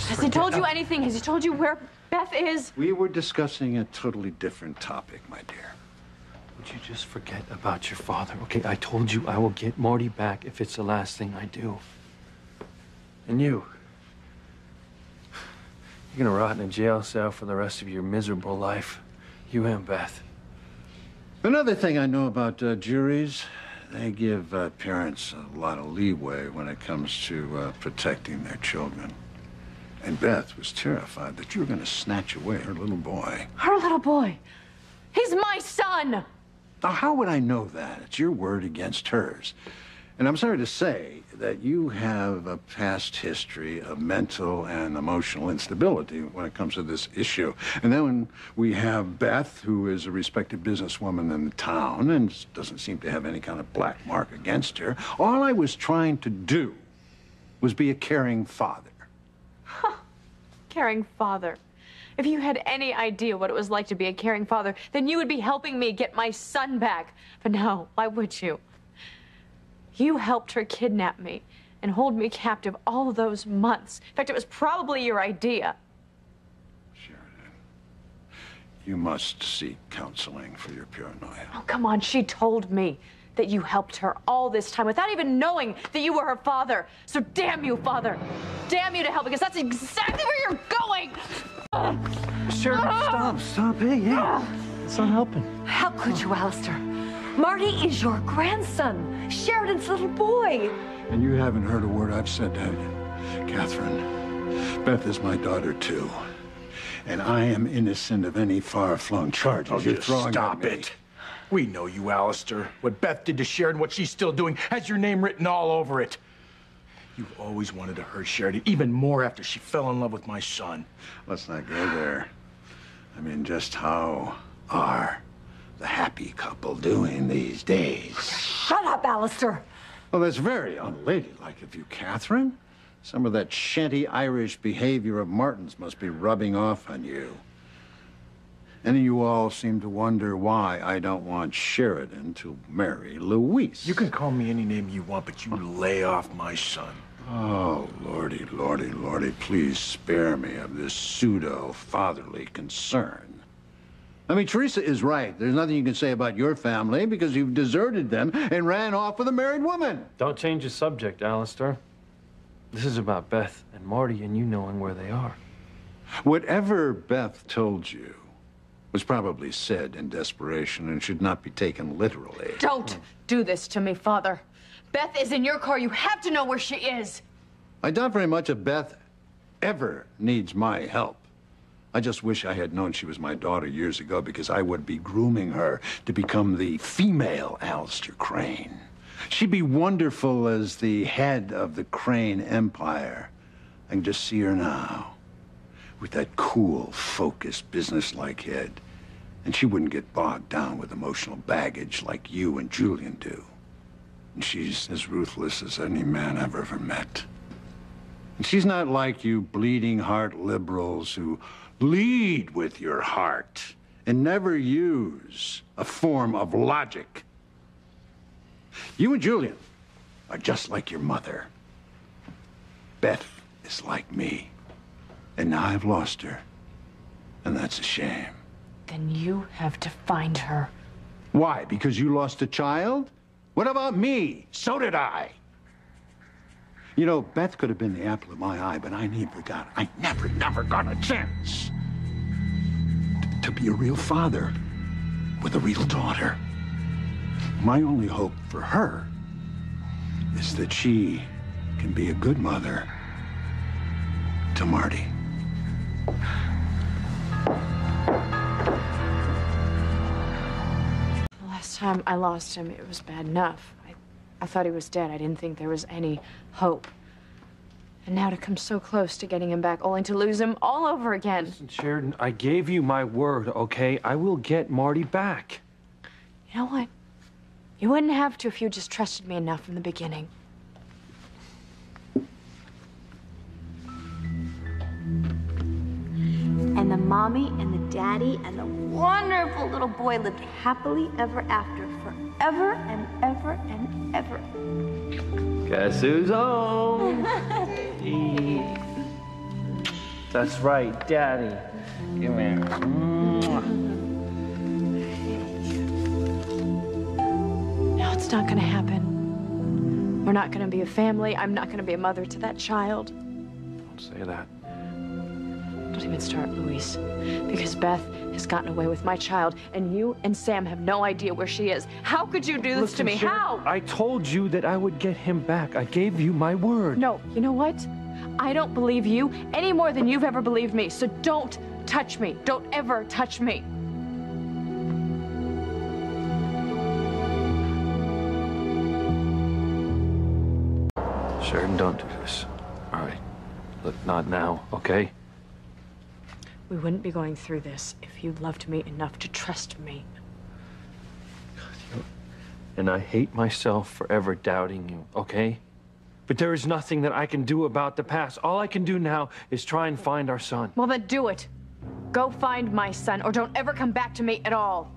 just Has he told you anything? Has he told you where Beth is? We were discussing a totally different topic, my dear. Would you just forget about your father, okay? I told you I will get Marty back if it's the last thing I do. And you. You're gonna rot in a jail cell for the rest of your miserable life. You and Beth. Another thing I know about juries, they give parents a lot of leeway when it comes to protecting their children. And Beth was terrified that you were going to snatch away her little boy. Her little boy? He's my son! Now, how would I know that? It's your word against hers. And I'm sorry to say that you have a past history of mental and emotional instability when it comes to this issue. And then when we have Beth, who is a respected businesswoman in the town and doesn't seem to have any kind of black mark against her, all I was trying to do was be a caring father. Huh. Caring father. If you had any idea what it was like to be a caring father, then you would be helping me get my son back. But no, why would you? You helped her kidnap me and hold me captive all those months. In fact, it was probably your idea. Sheridan, you must seek counseling for your paranoia. Oh, come on. She told me that you helped her all this time without even knowing that you were her father. So damn you, Father. Damn you to hell, because that's exactly where you're going. Sheridan, stop. Hey, it's not helping. How could you, Alistair? Marty is your grandson, Sheridan's little boy. And you haven't heard a word I've said, have you? Catherine, Beth is my daughter, too. And I am innocent of any far-flung charges you're throwing at me. Stop it. We know you, Alistair. What Beth did to Sheridan, what she's still doing, has your name written all over it. You've always wanted to hurt Sheridan, even more after she fell in love with my son. Let's not go there. I mean, just how are the happy couple doing these days? Shut up, Alistair. Well, that's very unladylike of you, Catherine. Some of that shanty Irish behavior of Martin's must be rubbing off on you. And you all seem to wonder why I don't want Sheridan to marry Louise. You can call me any name you want, but you lay off my son. Oh, lordy, lordy, lordy, please spare me of this pseudo-fatherly concern. I mean, Teresa is right. There's nothing you can say about your family because you've deserted them and ran off with a married woman. Don't change the subject, Alistair. This is about Beth and Marty and you knowing where they are. Whatever Beth told you was probably said in desperation and should not be taken literally. Don't do this to me, Father. Beth is in your car. You have to know where she is. I doubt very much if Beth ever needs my help. I just wish I had known she was my daughter years ago because I would be grooming her to become the female Alistair Crane. She'd be wonderful as the head of the Crane Empire. I can just see her now with that cool, focused, businesslike head. And she wouldn't get bogged down with emotional baggage like you and Julian do. And she's as ruthless as any man I've ever met. And she's not like you bleeding heart liberals who lead with your heart and never use a form of logic. You and Julian are just like your mother. Beth is like me. And now I've lost her. And that's a shame. Then you have to find her. Why? Because you lost a child? What about me? So did I. You know, Beth could have been the apple of my eye, but I never got a chance to be a real father with a real daughter. My only hope for her is that she can be a good mother to Marty. The last time I lost him, it was bad enough. I thought he was dead. I didn't think there was any hope. And now to come so close to getting him back, only to lose him all over again. Listen, Sheridan, I gave you my word, okay? I will get Marty back. You know what? You wouldn't have to if you just trusted me enough from the beginning. And the mommy and the daddy and the wonderful little boy lived happily ever after, forever and ever and ever. Guess who's home? That's right, Daddy. Come here. No, it's not gonna happen. We're not gonna be a family. I'm not gonna be a mother to that child. Don't say that. Don't even start, Luis. Because Beth has gotten away with my child, and you and Sam have no idea where she is. How could you do this to me? Sheridan, How? I told you that I would get him back. I gave you my word. No, you know what? I don't believe you any more than you've ever believed me. So don't touch me. Don't ever touch me. Sheridan, don't do this. All right. Look, not now, okay? We wouldn't be going through this if you loved me enough to trust me. And I hate myself for ever doubting you, okay? But there is nothing that I can do about the past. All I can do now is try and find our son. Well, then do it. Go find my son, or don't ever come back to me at all.